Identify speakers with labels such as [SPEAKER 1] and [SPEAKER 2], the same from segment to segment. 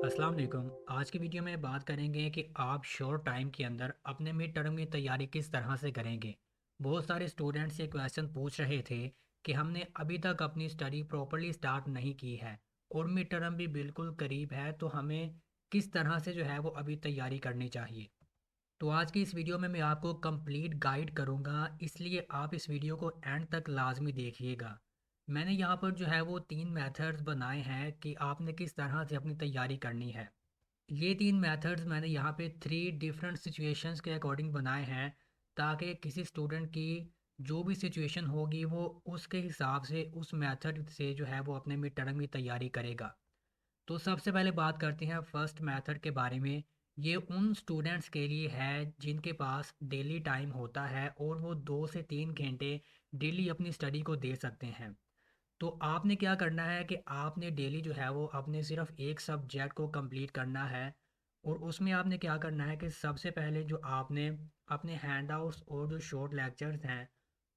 [SPEAKER 1] अस्सलाम वालेकुम। आज की वीडियो में बात करेंगे कि आप शॉर्ट टाइम के अंदर अपने मिड टर्म की तैयारी किस तरह से करेंगे। बहुत सारे स्टूडेंट्स ये क्वेश्चन पूछ रहे थे कि हमने अभी तक अपनी स्टडी प्रॉपरली स्टार्ट नहीं की है और मिड टर्म भी बिल्कुल करीब है, तो हमें किस तरह से जो है वो अभी तैयारी करनी चाहिए। तो आज की इस वीडियो में मैं आपको कंप्लीट गाइड करूंगा, इसलिए आप इस वीडियो को एंड तक लाजमी देखिएगा। मैंने यहाँ पर जो है वो 3 मेथड्स बनाए हैं कि आपने किस तरह से अपनी तैयारी करनी है। ये 3 मेथड्स मैंने यहाँ पे 3 डिफरेंट सिचुएशंस के अकॉर्डिंग बनाए हैं, ताकि किसी स्टूडेंट की जो भी सिचुएशन होगी वो उसके हिसाब से उस मेथड से जो है वो अपने मिड टर्म की तैयारी करेगा। तो सबसे पहले बात करते हैं फर्स्ट मेथड के बारे में। ये उन स्टूडेंट्स के लिए है जिनके पास डेली टाइम होता है और वो 2 से 3 घंटे डेली अपनी स्टडी को दे सकते हैं। तो आपने क्या करना है कि आपने डेली जो है वो अपने सिर्फ एक सब्जेक्ट को कंप्लीट करना है। और उसमें आपने क्या करना है कि सबसे पहले जो आपने अपने हैंडआउट्स और जो शॉर्ट लेक्चर्स हैं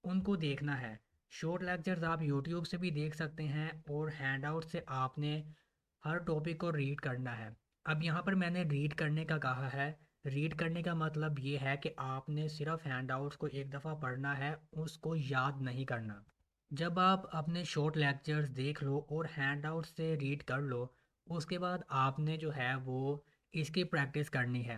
[SPEAKER 1] उनको देखना है। शॉर्ट लेक्चर्स आप यूट्यूब से भी देख सकते हैं और हैंडआउट से आपने हर टॉपिक को रीड करना है। अब यहाँ पर मैंने रीड करने का कहा है। रीड करने का मतलब ये है कि आपने सिर्फ हैंडआउट्स को एक दफ़ा पढ़ना है, उसको याद नहीं करना। जब आप अपने शॉर्ट लेक्चर्स देख लो और हैंडआउट से रीड कर लो, उसके बाद आपने जो है वो इसकी प्रैक्टिस करनी है।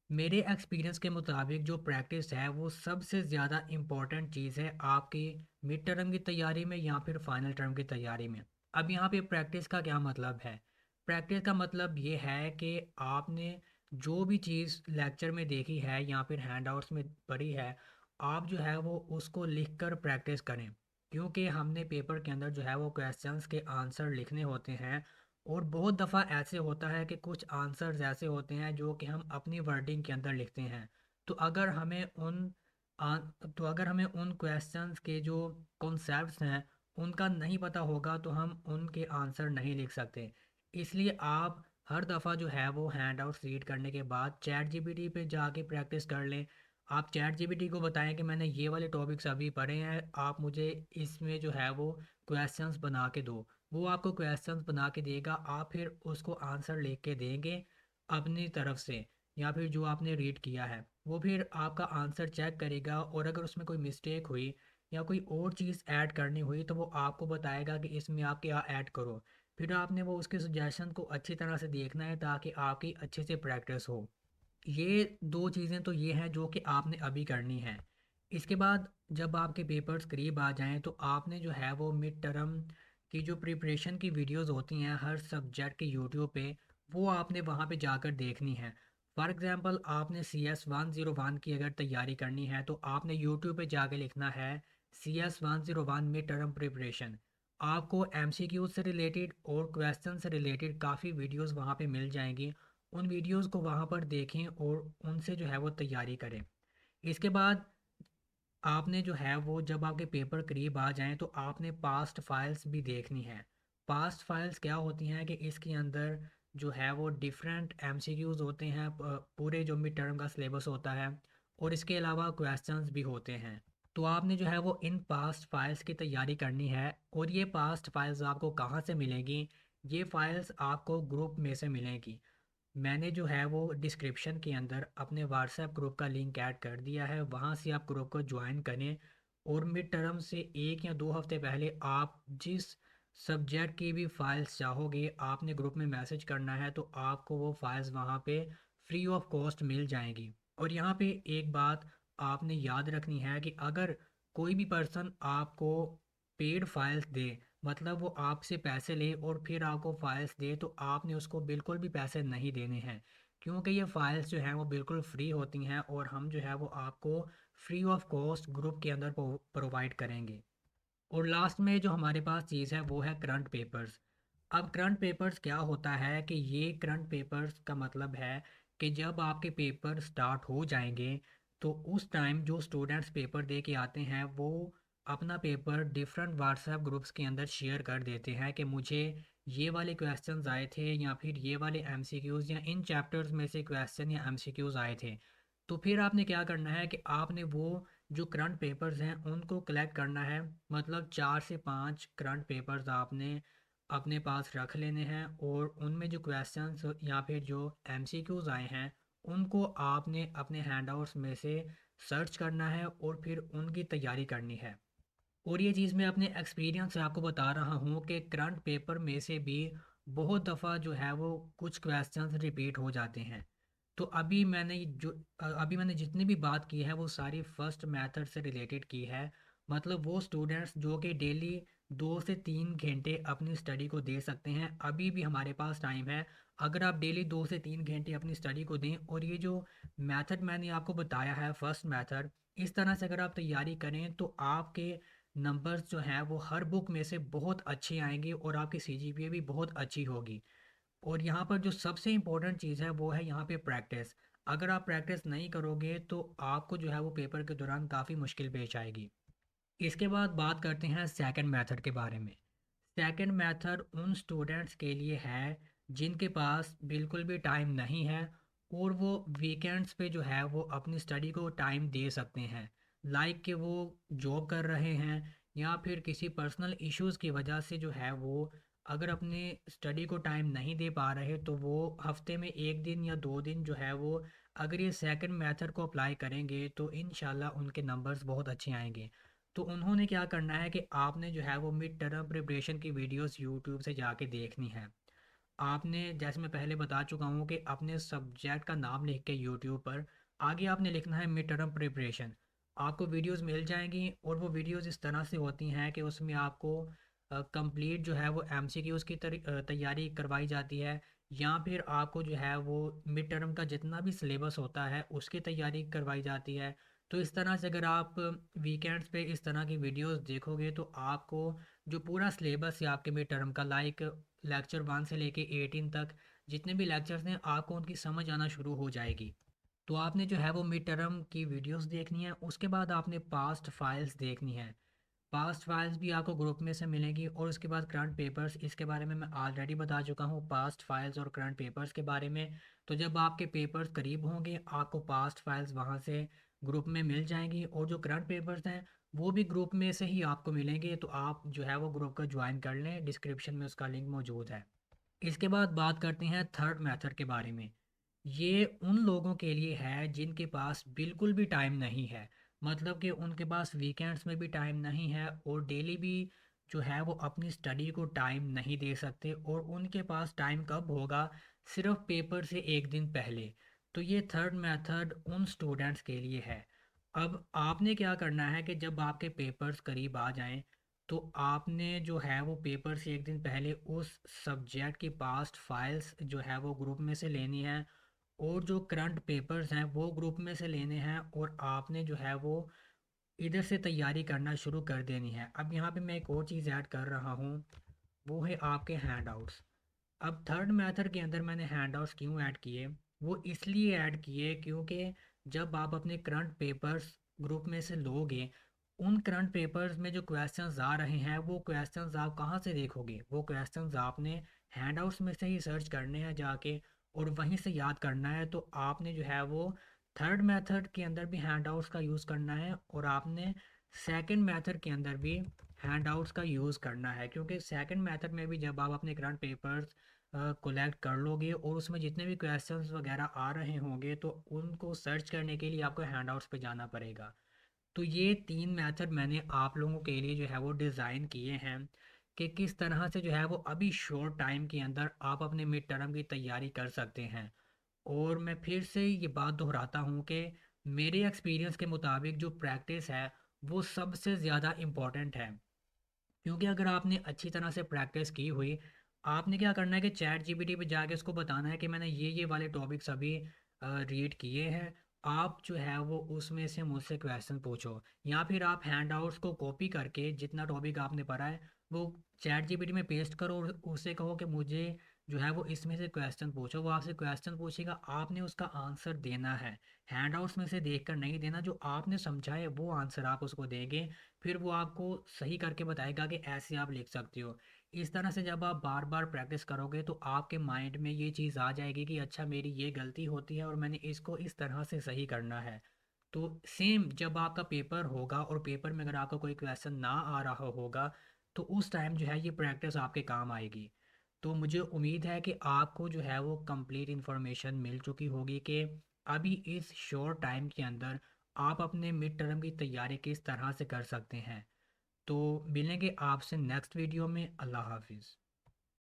[SPEAKER 1] मेरे एक्सपीरियंस के मुताबिक जो प्रैक्टिस है वो सबसे ज़्यादा इम्पॉर्टेंट चीज़ है आपकी मिड टर्म की तैयारी में या फिर फाइनल टर्म की तैयारी में। अब यहाँ पे प्रैक्टिस का क्या मतलब है? प्रैक्टिस का मतलब ये है कि आपने जो भी चीज़ लेक्चर में देखी है या फिर हैंडआउट्स में पढ़ी है, आप जो है वो उसको लिख कर प्रैक्टिस करें। क्योंकि हमने पेपर के अंदर जो है वो क्वेश्चंस के आंसर लिखने होते हैं और बहुत दफ़ा ऐसे होता है कि कुछ आंसर्स ऐसे होते हैं जो कि हम अपनी वर्डिंग के अंदर लिखते हैं। तो अगर हमें उन तो अगर हमें उन क्वेश्चंस के जो कॉन्सेप्ट्स हैं उनका नहीं पता होगा तो हम उनके आंसर नहीं लिख सकते। इसलिए आप हर दफ़ा जो है वो हैंड आउट्स रीड करने के बाद चैट जीपीटी पे जाके प्रैक्टिस कर लें। आप चैट जीपीटी को बताएं कि मैंने ये वाले टॉपिक्स अभी पढ़े हैं, आप मुझे इसमें जो है वो क्वेश्चंस बना के दो। वो आपको क्वेश्चंस बना के देगा, आप फिर उसको आंसर लिख के देंगे अपनी तरफ से या फिर जो आपने रीड किया है। वो फिर आपका आंसर चेक करेगा और अगर उसमें कोई मिस्टेक हुई या कोई और चीज़ ऐड करनी हुई तो वो आपको बताएगा कि इसमें आप क्या ऐड करो। फिर आपने वो उसके सजेशन को अच्छी तरह से देखना है ताकि आपकी अच्छे से प्रैक्टिस हो। ये 2 चीज़ें तो ये हैं जो कि आपने अभी करनी हैं। इसके बाद जब आपके पेपर्स करीब आ जाएँ तो आपने जो है वो मिड टर्म की जो प्रिपरेशन की वीडियोस होती हैं हर सब्जेक्ट के यूट्यूब पे, वो आपने वहाँ पे जाकर देखनी है। फॉर एग्ज़ाम्पल आपने CS 101 की अगर तैयारी करनी है तो आपने यूट्यूब पे जाके लिखना है CS 101 मिड टर्म प्रिपरेशन। आपको MCQ से रिलेटेड और क्वेश्चन से रिलेटेड काफ़ी वीडियोस वहाँ पे मिल जाएंगी। उन वीडियोस को वहाँ पर देखें और उनसे जो है वो तैयारी करें। इसके बाद आपने जो है वो जब आपके पेपर करीब आ जाएं तो आपने पास्ट फाइल्स भी देखनी है। पास्ट फाइल्स क्या होती हैं कि इसके अंदर जो है वो डिफरेंट एमसीक्यूज़ होते हैं, पूरे जो मिड टर्म का सिलेबस होता है और इसके अलावा क्वेश्चंस भी होते हैं। तो आपने जो है वो इन पास्ट फाइल्स की तैयारी करनी है। और ये पास्ट फाइल्स आपको कहाँ से मिलेंगी? ये फाइल्स आपको ग्रुप में से मिलेंगी। मैंने जो है वो डिस्क्रिप्शन के अंदर अपने व्हाट्सएप ग्रुप का लिंक ऐड कर दिया है, वहाँ से आप ग्रुप को ज्वाइन करें। और मिड टर्म से 1 या 2 हफ्ते पहले आप जिस सब्जेक्ट की भी फाइल्स चाहोगे आपने ग्रुप में मैसेज करना है, तो आपको वो फाइल्स वहाँ पे फ्री ऑफ कॉस्ट मिल जाएंगी। और यहाँ पे एक बात आपने याद रखनी है कि अगर कोई भी पर्सन आपको पेड फाइल्स दे, मतलब वो आपसे पैसे ले और फिर आपको फाइल्स दे, तो आपने उसको बिल्कुल भी पैसे नहीं देने हैं। क्योंकि ये फाइल्स जो हैं वो बिल्कुल फ्री होती हैं और हम जो है वो आपको फ्री ऑफ कॉस्ट ग्रुप के अंदर प्रोवाइड करेंगे। और लास्ट में जो हमारे पास चीज़ है वो है करंट पेपर्स। अब करंट पेपर्स क्या होता है कि ये करंट पेपर्स का मतलब है कि जब आपके पेपर स्टार्ट हो जाएंगे तो उस टाइम जो स्टूडेंट्स पेपर दे के आते हैं वो अपना पेपर डिफरेंट व्हाट्सएप ग्रुप्स के अंदर शेयर कर देते हैं कि मुझे ये वाले क्वेश्चंस आए थे या फिर ये वाले एमसीक्यूज़ या इन चैप्टर्स में से क्वेश्चन या एमसीक्यूज़ आए थे। तो फिर आपने क्या करना है कि आपने वो जो करंट पेपर्स हैं उनको कलेक्ट करना है। मतलब 4 से 5 करंट पेपर्स आपने अपने पास रख लेने हैं और उनमें जो क्वेश्चंस या फिर जो एमसीक्यूज आए हैं उनको आपने अपने हैंडआउट्स में से सर्च करना है और फिर उनकी तैयारी करनी है। और ये चीज़ मैं अपने एक्सपीरियंस से आपको बता रहा हूँ कि करंट पेपर में से भी बहुत दफ़ा जो है वो कुछ क्वेश्चंस रिपीट हो जाते हैं। तो अभी मैंने जितनी भी बात की है वो सारी फर्स्ट मेथड से रिलेटेड की है। मतलब वो स्टूडेंट्स जो कि डेली 2 से 3 घंटे अपनी स्टडी को दे सकते हैं, अभी भी हमारे पास टाइम है। अगर आप डेली 2 से 3 घंटे अपनी स्टडी को दें और ये जो मेथड मैंने आपको बताया है फर्स्ट मेथड, इस तरह से अगर आप तैयारी करें तो आपके नंबर्स जो हैं वो हर बुक में से बहुत अच्छे आएंगे और आपकी सीजीपीए भी बहुत अच्छी होगी। और यहाँ पर जो सबसे इम्पोर्टेंट चीज़ है वो है यहाँ पे प्रैक्टिस। अगर आप प्रैक्टिस नहीं करोगे तो आपको जो है वो पेपर के दौरान काफ़ी मुश्किल पेश आएगी। इसके बाद बात करते हैं सेकंड मेथड के बारे में। सेकंड मेथड उन स्टूडेंट्स के लिए है जिनके पास बिल्कुल भी टाइम नहीं है और वो वीकेंड्स पे जो है वो अपनी स्टडी को टाइम दे सकते हैं। लाइक कि वो जॉब कर रहे हैं या फिर किसी पर्सनल इश्यूज़ की वजह से जो है वो अगर अपने स्टडी को टाइम नहीं दे पा रहे तो वो हफ्ते में 1 दिन या 2 दिन जो है वो अगर ये सेकंड मेथड को अप्लाई करेंगे तो इंशाल्लाह उनके नंबर्स बहुत अच्छे आएंगे। तो उन्होंने क्या करना है कि आपने जो है वो मिड टर्म प्रिपरेशन की वीडियोस यूट्यूब से जाके देखनी है। आपने, जैसे मैं पहले बता चुका हूँ, कि अपने सब्जेक्ट का नाम लिख के यूट्यूब पर आगे आपने लिखना है मिड टर्म प्रिपरेशन। आपको वीडियोस मिल जाएंगी और वो वीडियोस इस तरह से होती हैं कि उसमें आपको कंप्लीट जो है वो एमसीक्यूज़ की तैयारी करवाई जाती है, या फिर आपको जो है वो मिड टर्म का जितना भी सिलेबस होता है उसकी तैयारी करवाई जाती है। तो इस तरह से अगर आप वीकेंड्स पे इस तरह की वीडियोस देखोगे तो आपको जो पूरा सिलेबस है आपके मिड टर्म का, लाइक लेक्चर 1 से लेके 18 तक जितने भी लेक्चर्स हैं आपको उनकी समझ आना शुरू हो जाएगी। तो आपने जो है वो मिड टर्म की वीडियोस देखनी है, उसके बाद आपने पास्ट फाइल्स देखनी है। पास्ट फाइल्स भी आपको ग्रुप में से मिलेंगी और उसके बाद करंट पेपर्स, इसके बारे में मैं ऑलरेडी बता चुका हूँ पास्ट फाइल्स और करंट पेपर्स के बारे में। तो जब आपके पेपर्स करीब होंगे आपको पास्ट फाइल्स वहाँ से ग्रुप में मिल जाएंगी और जो करंट पेपर्स हैं वो भी ग्रुप में से ही आपको मिलेंगे। तो आप जो है वो ग्रुप का ज्वाइन कर लें, डिस्क्रिप्शन में उसका लिंक मौजूद है। इसके बाद बात करते हैं थर्ड मेथड के बारे में। ये उन लोगों के लिए है जिनके पास बिल्कुल भी टाइम नहीं है। मतलब कि उनके पास वीकेंड्स में भी टाइम नहीं है और डेली भी जो है वो अपनी स्टडी को टाइम नहीं दे सकते, और उनके पास टाइम कब होगा? सिर्फ पेपर से 1 दिन पहले। तो ये थर्ड मेथड उन स्टूडेंट्स के लिए है। अब आपने क्या करना है कि जब आपके पेपर्स करीब आ जाएं तो आपने जो है वो पेपर से 1 दिन पहले उस सब्जेक्ट की पास्ट फाइल्स जो है वो ग्रुप में से लेनी है और जो करंट पेपर्स हैं वो ग्रुप में से लेने हैं, और आपने जो है वो इधर से तैयारी करना शुरू कर देनी है। अब यहाँ पे मैं एक और चीज़ ऐड कर रहा हूँ, वो है आपके हैंडआउट्स। अब थर्ड मेथड के अंदर मैंने हैंडआउट्स क्यों ऐड किए? वो इसलिए ऐड किए क्योंकि जब आप अपने करंट पेपर्स ग्रुप में से लोगे, उन करंट पेपर्स में जो क्वेश्चंस आ रहे हैं वो क्वेश्चंस आप कहाँ से देखोगे? वो क्वेश्चंस आपने हैंडआउट्स में से ही सर्च करने हैं जाके और वहीं से याद करना है। तो आपने जो है वो थर्ड मेथड के अंदर भी हैंडआउट्स का यूज़ करना है और आपने सेकंड मेथड के अंदर भी हैंडआउट्स का यूज़ करना है, क्योंकि सेकंड मेथड में भी जब आप अपने करंट पेपर्स कोलेक्ट कर लोगे और उसमें जितने भी क्वेश्चंस वगैरह आ रहे होंगे तो उनको सर्च करने के लिए आपको हैंडआउट्स पे जाना पड़ेगा। तो ये 3 मेथड मैंने आप लोगों के लिए जो है वो डिज़ाइन किए हैं कि किस तरह से जो है वो अभी शॉर्ट टाइम के अंदर आप अपने मिड टर्म की तैयारी कर सकते हैं। और मैं फिर से ये बात दोहराता हूँ कि मेरे एक्सपीरियंस के मुताबिक जो प्रैक्टिस है वो सबसे ज़्यादा इम्पॉर्टेंट है। क्योंकि अगर आपने अच्छी तरह से प्रैक्टिस की हुई, आपने क्या करना है कि चैट जीपीटी पे जाके उसको बताना है कि मैंने ये वाले टॉपिक्स अभी रीड किए हैं। आप जो है वो उसमें से मुझसे क्वेश्चन पूछो, या फिर आप हैंड आउट्स को कॉपी करके जितना टॉपिक आपने पढ़ा है वो चैट जीपीटी में पेस्ट करो और उससे कहो कि मुझे जो है वो इसमें से क्वेश्चन पूछो। वो आपसे क्वेश्चन पूछेगा, आपने उसका आंसर देना है। हैंडआउट्स में से देखकर नहीं देना, जो आपने समझा है वो आंसर आप उसको देंगे। फिर वो आपको सही करके बताएगा कि ऐसे आप लिख सकते हो। इस तरह से जब आप बार बार प्रैक्टिस करोगे तो आपके माइंड में ये चीज़ आ जाएगी कि अच्छा मेरी ये गलती होती है और मैंने इसको इस तरह से सही करना है। तो सेम जब आपका पेपर होगा और पेपर में अगर आपका कोई क्वेश्चन ना आ रहा होगा तो उस टाइम जो है ये प्रैक्टिस आपके काम आएगी। तो मुझे उम्मीद है कि आपको जो है वो कंप्लीट इन्फॉर्मेशन मिल चुकी होगी कि अभी इस शॉर्ट टाइम के अंदर आप अपने मिड टर्म की तैयारी किस तरह से कर सकते हैं। तो मिलेंगे आपसे नेक्स्ट वीडियो में। अल्लाह हाफिज़।